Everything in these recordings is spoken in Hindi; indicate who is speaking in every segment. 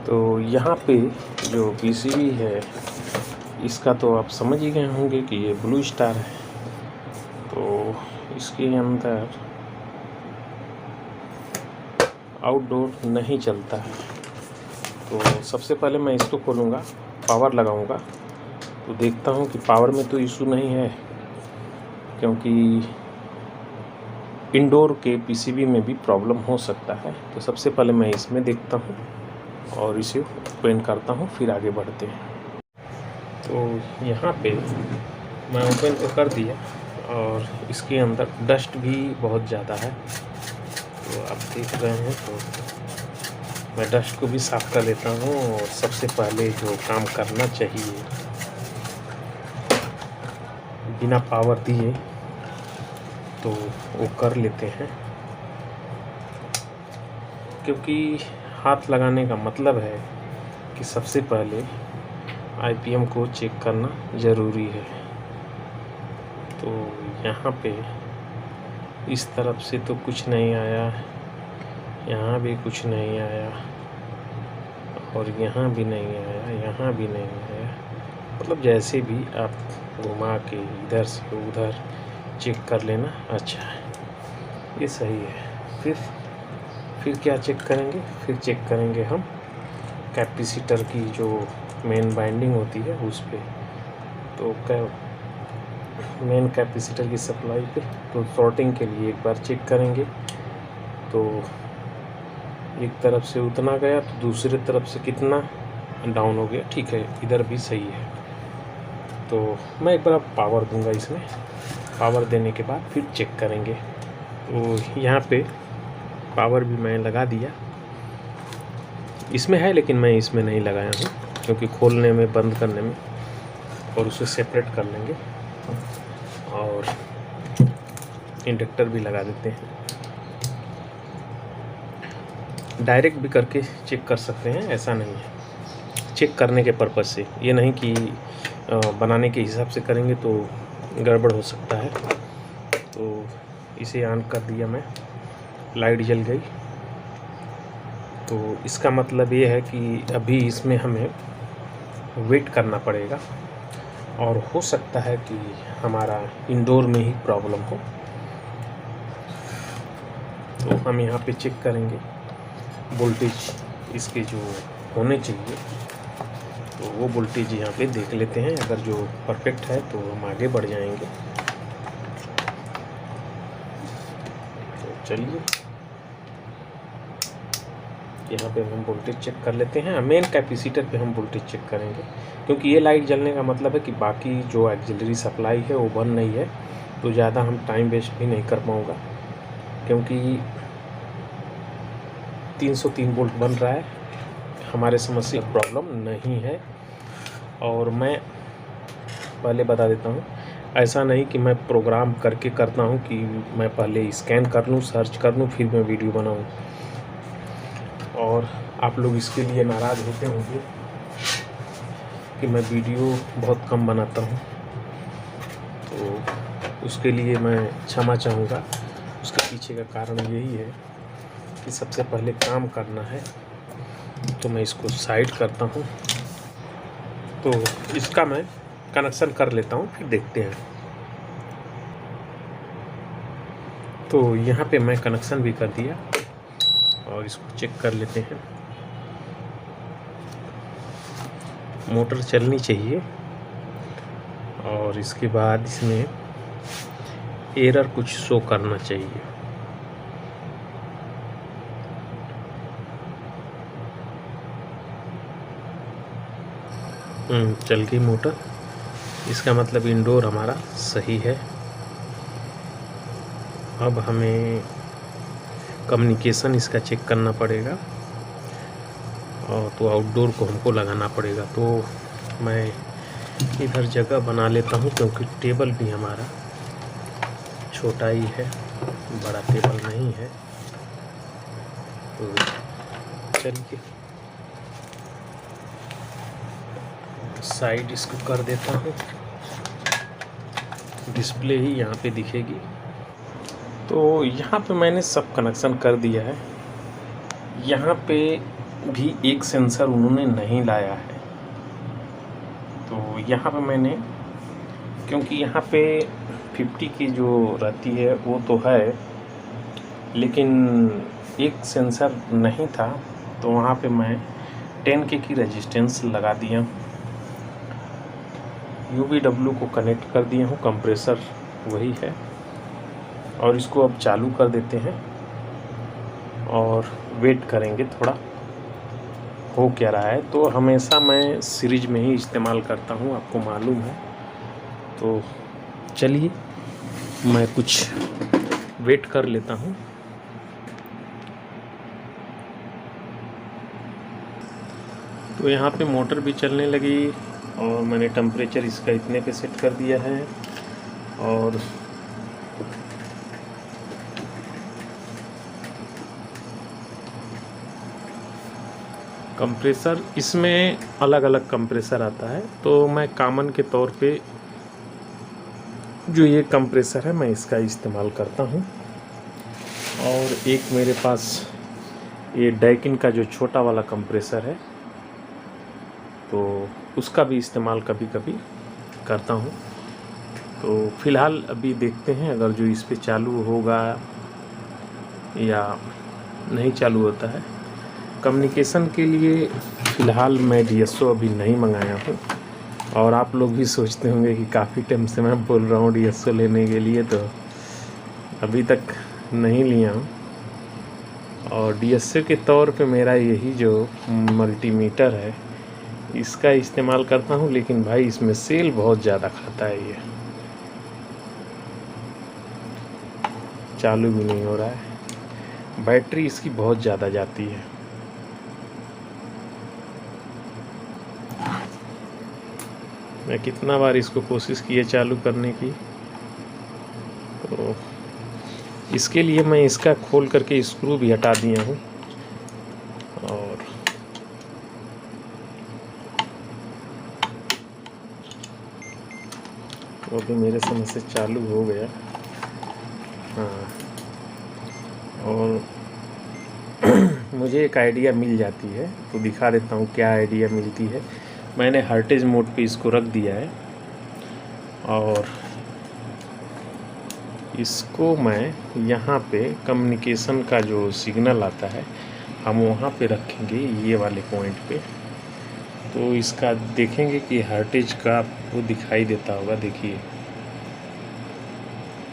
Speaker 1: तो यहाँ पे जो पीसीबी है इसका तो आप समझ ही गए होंगे कि ये ब्लू स्टार है। तो इसके अंदर आउटडोर नहीं चलता है। तो सबसे पहले मैं इसको खोलूँगा, पावर लगाऊँगा, तो देखता हूँ कि पावर में तो इशू नहीं है, क्योंकि इंडोर के पीसीबी में भी प्रॉब्लम हो सकता है। तो सबसे पहले मैं इसमें देखता हूँ और इसे ओपन करता हूँ, फिर आगे बढ़ते हैं। तो यहाँ पे मैं ओपन तो कर दिया और इसके अंदर डस्ट भी बहुत ज़्यादा है, तो आप देख रहे हैं। तो मैं डस्ट को भी साफ़ कर लेता हूँ और सबसे पहले जो काम करना चाहिए बिना पावर दिए तो वो कर लेते हैं, क्योंकि हाथ लगाने का मतलब है कि सबसे पहले आईपीएम को चेक करना ज़रूरी है। तो यहाँ पे इस तरफ से तो कुछ नहीं आया, यहाँ भी कुछ नहीं आया और यहाँ भी नहीं आया, यहाँ भी नहीं आया। मतलब जैसे भी आप घुमा के इधर से उधर चेक कर लेना अच्छा है, ये सही है। फिर क्या चेक करेंगे? फिर चेक करेंगे हम कैपेसिटर की जो मेन बाइंडिंग होती है उस पे। तो मेन कैपेसिटर की सप्लाई पे तो शॉर्टिंग के लिए एक बार चेक करेंगे। तो एक तरफ से उतना गया तो दूसरे तरफ से कितना डाउन हो गया, ठीक है, इधर भी सही है। तो मैं एक बार पावर दूंगा इसमें, पावर देने के बाद फिर चेक करेंगे। तो यहाँ पे पावर भी मैं लगा दिया, इसमें है लेकिन मैं इसमें नहीं लगाया हूँ, क्योंकि खोलने में बंद करने में और उसे सेपरेट कर लेंगे। और इंडक्टर भी लगा देते हैं, डायरेक्ट भी करके चेक कर सकते हैं, ऐसा नहीं है। चेक करने के पर्पज़ से, ये नहीं कि बनाने के हिसाब से करेंगे तो गड़बड़ हो सकता है। तो इसे ऑन कर दिया मैं, लाइट जल गई। तो इसका मतलब ये है कि अभी इसमें हमें वेट करना पड़ेगा और हो सकता है कि हमारा इंडोर में ही प्रॉब्लम हो। तो हम यहाँ पे चेक करेंगे वोल्टेज इसके जो होने चाहिए, तो वो वोल्टेज यहाँ पे देख लेते हैं। अगर जो परफेक्ट है तो हम आगे बढ़ जाएंगे। तो चलिए यहाँ पे हम वोल्टेज चेक कर लेते हैं। मेन कैपेसिटर पे हम वोल्टेज चेक करेंगे, क्योंकि ये लाइट जलने का मतलब है कि बाकी जो ऑक्सिलरी सप्लाई है वो बंद नहीं है। तो ज़्यादा हम टाइम वेस्ट भी नहीं कर पाऊँगा, क्योंकि 303 वोल्ट बन रहा है, हमारे समस्या प्रॉब्लम नहीं है। और मैं पहले बता देता हूँ, ऐसा नहीं कि मैं प्रोग्राम करके करता हूँ कि मैं पहले स्कैन कर लूँ, सर्च कर लूँ, फिर मैं वीडियो बनाऊँ। और आप लोग इसके लिए नाराज़ होते होंगे कि मैं वीडियो बहुत कम बनाता हूँ, तो उसके लिए मैं क्षमा चाहूँगा। उसके पीछे का कारण यही है कि सबसे पहले काम करना है। तो मैं इसको साइड करता हूँ, तो इसका मैं कनेक्शन कर लेता हूँ, फिर देखते हैं। तो यहाँ पे मैं कनेक्शन भी कर दिया और इसको चेक कर लेते हैं। मोटर चलनी चाहिए और इसके बाद इसमें एरर कुछ शो करना चाहिए। चल गई मोटर, इसका मतलब इंडोर हमारा सही है। अब हमें कम्युनिकेशन इसका चेक करना पड़ेगा और तो आउटडोर को हमको लगाना पड़ेगा। तो मैं इधर जगह बना लेता हूँ, क्योंकि टेबल भी हमारा छोटा ही है, बड़ा टेबल नहीं है। तो चलिए साइड इसको कर देता हूँ, डिस्प्ले ही यहाँ पे दिखेगी। तो यहाँ पे मैंने सब कनेक्शन कर दिया है। यहाँ पे भी एक सेंसर उन्होंने नहीं लाया है। तो यहाँ पे मैंने, क्योंकि यहाँ पे 50 की जो रहती है वो तो है, लेकिन एक सेंसर नहीं था, तो वहाँ पे मैं 10K की रेजिस्टेंस लगा दिया, UVW को कनेक्ट कर दिया हूँ, कंप्रेसर वही है, और इसको अब चालू कर देते हैं और वेट करेंगे थोड़ा हो क्या रहा है। तो हमेशा मैं सीरीज में ही इस्तेमाल करता हूँ, आपको मालूम है। तो चलिए मैं कुछ वेट कर लेता हूँ। तो यहाँ पे मोटर भी चलने लगी और मैंने टेम्परेचर इसका इतने पे सेट कर दिया है, और कंप्रेसर इसमें अलग अलग कंप्रेसर आता है। तो मैं कॉमन के तौर पे जो ये कंप्रेसर है मैं इसका इस्तेमाल करता हूँ, और एक मेरे पास ये डैकिन का जो छोटा वाला कंप्रेसर है तो उसका भी इस्तेमाल कभी कभी करता हूँ। तो फ़िलहाल अभी देखते हैं अगर जो इस पे चालू होगा या नहीं चालू होता है। कम्युनिकेशन के लिए फ़िलहाल मैं DSO अभी नहीं मंगाया हूँ, और आप लोग भी सोचते होंगे कि काफ़ी टाइम से मैं बोल रहा हूँ DSO लेने के लिए, तो अभी तक नहीं लिया हूँ। और DSO के तौर पे मेरा यही जो मल्टीमीटर है इसका इस्तेमाल करता हूँ, लेकिन भाई इसमें सेल बहुत ज़्यादा खाता है, ये चालू भी नहीं हो रहा है, बैटरी इसकी बहुत ज़्यादा जाती है। मैं कितना बार इसको कोशिश की है चालू करने की, तो इसके लिए मैं इसका खोल करके स्क्रू भी हटा दिया हूँ, और वो भी मेरे समझ से चालू हो गया। हाँ, और मुझे एक आइडिया मिल जाती है, तो दिखा देता हूँ क्या आइडिया मिलती है। मैंने हर्टेज मोड पे इसको रख दिया है, और इसको मैं यहाँ पे कम्युनिकेशन का जो सिग्नल आता है हम वहाँ पे रखेंगे, ये वाले पॉइंट पे। तो इसका देखेंगे कि हर्टेज का वो दिखाई देता होगा, देखिए।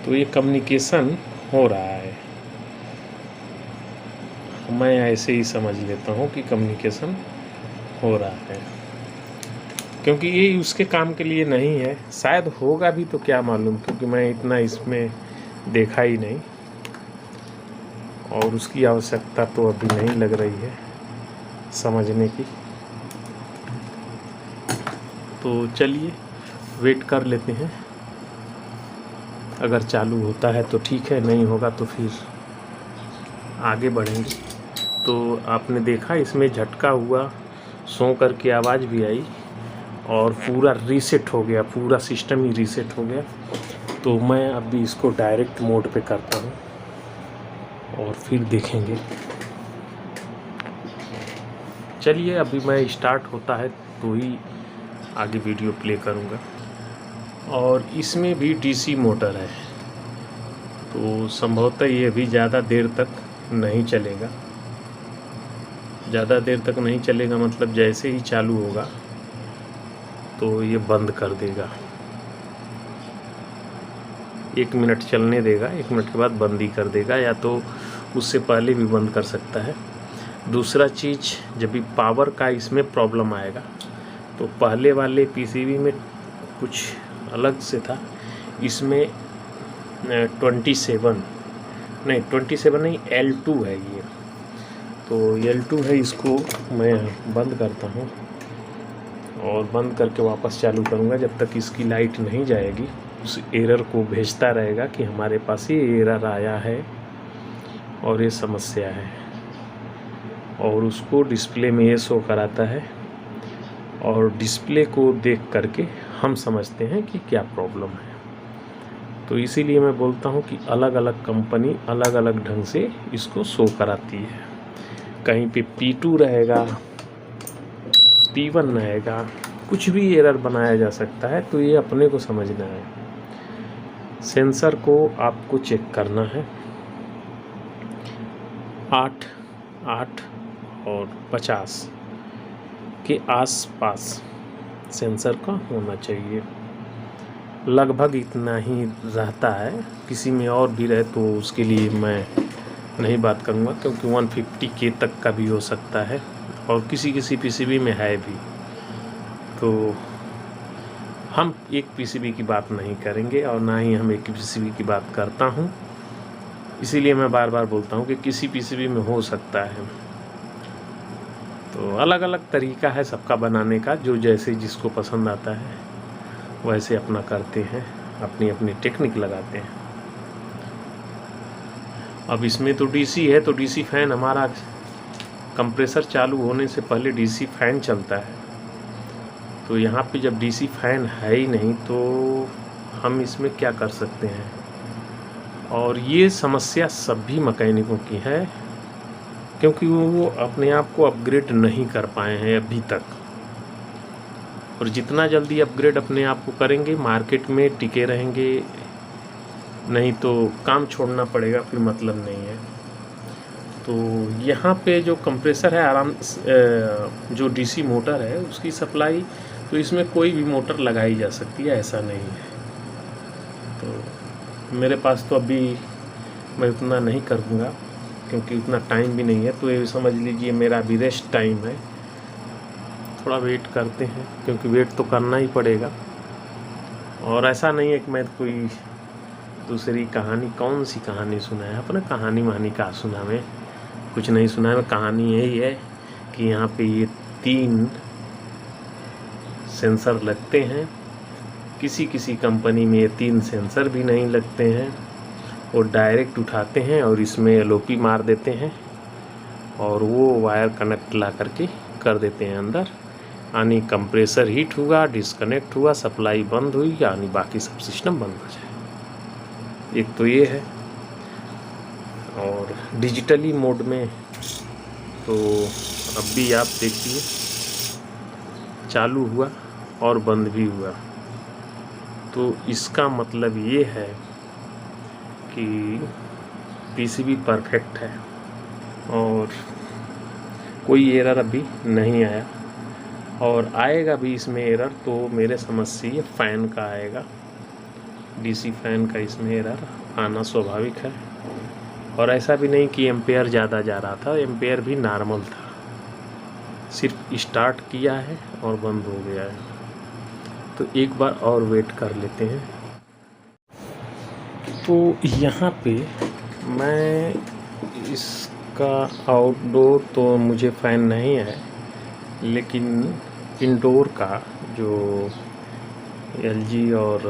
Speaker 1: तो ये कम्युनिकेशन हो रहा है, मैं ऐसे ही समझ लेता हूँ कि कम्युनिकेशन हो रहा है, क्योंकि ये उसके काम के लिए नहीं है। शायद होगा भी तो क्या मालूम, क्योंकि मैं इतना इसमें देखा ही नहीं, और उसकी आवश्यकता तो अभी नहीं लग रही है समझने की। तो चलिए वेट कर लेते हैं, अगर चालू होता है तो ठीक है, नहीं होगा तो फिर आगे बढ़ेंगे। तो आपने देखा इसमें झटका हुआ, सौ करके आवाज़ भी आई, और पूरा रीसेट हो गया, पूरा सिस्टम ही रीसेट हो गया। तो मैं अभी इसको डायरेक्ट मोड पे करता हूँ और फिर देखेंगे। चलिए अभी मैं स्टार्ट होता है तो ही आगे वीडियो प्ले करूँगा। और इसमें भी DC मोटर है, तो संभवतः ये भी ज़्यादा देर तक नहीं चलेगा। ज़्यादा देर तक नहीं चलेगा मतलब जैसे ही चालू होगा तो ये बंद कर देगा। 1 मिनट चलने देगा, 1 मिनट के बाद बंद ही कर देगा, या तो उससे पहले भी बंद कर सकता है। दूसरा चीज़, जब भी पावर का इसमें प्रॉब्लम आएगा, तो पहले वाले PCB में कुछ अलग से था, इसमें 27 नहीं L2 है ये। तो L2 है, इसको मैं बंद करता हूँ और बंद करके वापस चालू करूँगा। जब तक इसकी लाइट नहीं जाएगी उस एरर को भेजता रहेगा कि हमारे पास ये एरर आया है और ये समस्या है, और उसको डिस्प्ले में ये शो कराता है, और डिस्प्ले को देख करके हम समझते हैं कि क्या प्रॉब्लम है। तो इसीलिए मैं बोलता हूँ कि अलग अलग कंपनी अलग अलग ढंग से इसको शो कराती है। कहीं पे P2 रहेगा, P1 रहेगा, कुछ भी एरर बनाया जा सकता है। तो ये अपने को समझना है। सेंसर को आपको चेक करना है 8 और 50 के आसपास सेंसर का होना चाहिए। लगभग इतना ही रहता है, किसी में और भी रहे तो उसके लिए मैं नहीं बात करूँगा, क्योंकि 150K तक का भी हो सकता है और किसी पीसीबी में है भी। तो हम एक पीसीबी की बात नहीं करेंगे और ना ही हम एक पीसीबी की बात करता हूँ। इसीलिए मैं बार बार बोलता हूँ कि किसी पीसीबी में हो सकता है। तो अलग अलग तरीका है सबका बनाने का, जो जैसे जिसको पसंद आता है वैसे अपना करते हैं, अपनी अपनी टेक्निक लगाते हैं। अब इसमें तो डीसी है, तो डीसी फैन हमारा कंप्रेसर चालू होने से पहले डीसी फैन चलता है। तो यहाँ पे जब डीसी फैन है ही नहीं तो हम इसमें क्या कर सकते हैं। और ये समस्या सभी मैकेनिकों की है, क्योंकि वो अपने आप को अपग्रेड नहीं कर पाए हैं अभी तक। और जितना जल्दी अपग्रेड अपने आप को करेंगे, मार्केट में टिके रहेंगे, नहीं तो काम छोड़ना पड़ेगा, फिर मतलब नहीं है। तो यहाँ पे जो कंप्रेसर है जो डीसी मोटर है उसकी सप्लाई, तो इसमें कोई भी मोटर लगाई जा सकती है, ऐसा नहीं है। तो मेरे पास तो अभी मैं उतना नहीं करूँगा, क्योंकि उतना टाइम भी नहीं है। तो ये समझ लीजिए मेरा अभी रेस्ट टाइम है, थोड़ा वेट करते हैं, क्योंकि वेट तो करना ही पड़ेगा। और ऐसा नहीं है कि मैं कोई दूसरी कहानी, कौन सी कहानी सुना है, अपने कहानी वहानी का सुना, मैं कुछ नहीं सुना है। कहानी यही है कि यहाँ पे ये 3 सेंसर लगते हैं। किसी कंपनी में ये 3 सेंसर भी नहीं लगते हैं, वो डायरेक्ट उठाते हैं और इसमें एलओपी मार देते हैं और वो वायर कनेक्ट ला करके कर देते हैं अंदर। यानी कंप्रेसर हीट हुआ, डिस्कनेक्ट हुआ, सप्लाई बंद हुई, यानी बाकी सब सिस्टम बंद हो जाए। एक तो ये है। और डिजिटली मोड में तो अब भी आप देखिए चालू हुआ और बंद भी हुआ, तो इसका मतलब ये है कि पीसीबी परफेक्ट है और कोई एरर अभी नहीं आया, और आएगा भी इसमें एरर तो मेरे समझ से ये फ़ैन का आएगा। डीसी फैन का इसमें एरर आना स्वाभाविक है। और ऐसा भी नहीं कि एम्पेयर ज़्यादा जा रहा था, एम्पेयर भी नॉर्मल था, सिर्फ स्टार्ट किया है और बंद हो गया है। तो एक बार और वेट कर लेते हैं। तो यहाँ पे मैं इसका आउटडोर तो मुझे फ़ैन नहीं है, लेकिन इंडोर का जो एलजी और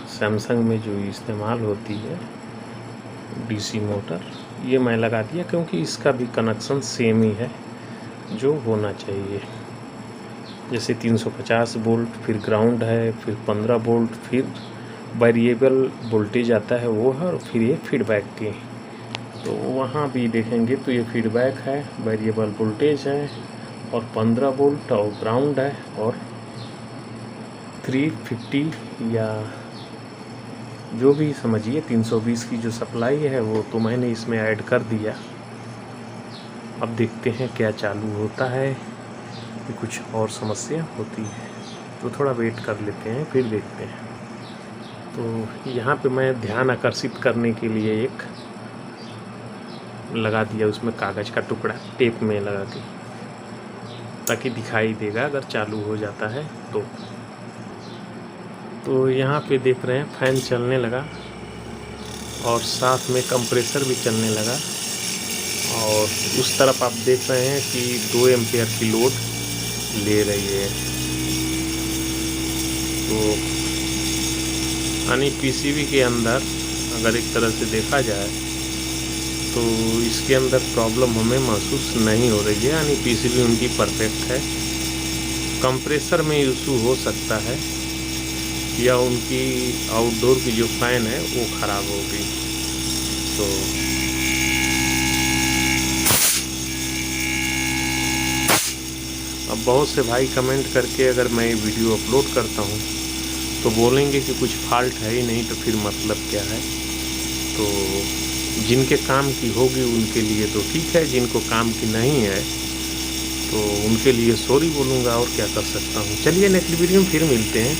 Speaker 1: सैमसंग में जो इस्तेमाल होती है डीसी मोटर, ये मैं लगा दिया, क्योंकि इसका भी कनेक्शन सेम ही है जो होना चाहिए। जैसे 350 वोल्ट, फिर ग्राउंड है, फिर 15 वोल्ट, फिर वेरिएबल वोल्टेज आता है वो है, और फिर ये फीडबैक की। तो वहाँ भी देखेंगे तो ये फीडबैक है, वेरिएबल वोल्टेज है, और 15 वोल्ट और ग्राउंड है, और 350 या जो भी समझिए 320 की जो सप्लाई है वो तो मैंने इसमें ऐड कर दिया। अब देखते हैं क्या चालू होता है, कि कुछ और समस्या होती है। तो थोड़ा वेट कर लेते हैं, फिर देखते हैं। तो यहाँ पे मैं ध्यान आकर्षित करने के लिए एक लगा दिया, उसमें कागज़ का टुकड़ा टेप में लगा के, ताकि दिखाई देगा अगर चालू हो जाता है तो यहाँ पे देख रहे हैं फ़ैन चलने लगा और साथ में कंप्रेसर भी चलने लगा। और उस तरफ आप देख रहे हैं कि 2 एम्पेयर की लोड ले रही है। तो यानी पीसीबी के अंदर अगर एक तरह से देखा जाए तो इसके अंदर प्रॉब्लम हमें महसूस नहीं हो रही है, यानी पीसीबी उनकी परफेक्ट है। कंप्रेसर में इशू हो सकता है, या उनकी आउटडोर की जो फ़ैन है वो ख़राब हो गई। तो अब बहुत से भाई कमेंट करके अगर मैं वीडियो अपलोड करता हूँ तो बोलेंगे कि कुछ फॉल्ट है ही नहीं, तो फिर मतलब क्या है। तो जिनके काम की होगी उनके लिए तो ठीक है, जिनको काम की नहीं है तो उनके लिए सॉरी बोलूँगा, और क्या कर सकता हूँ। चलिए नेक्स्ट वीडियो में फिर मिलते हैं।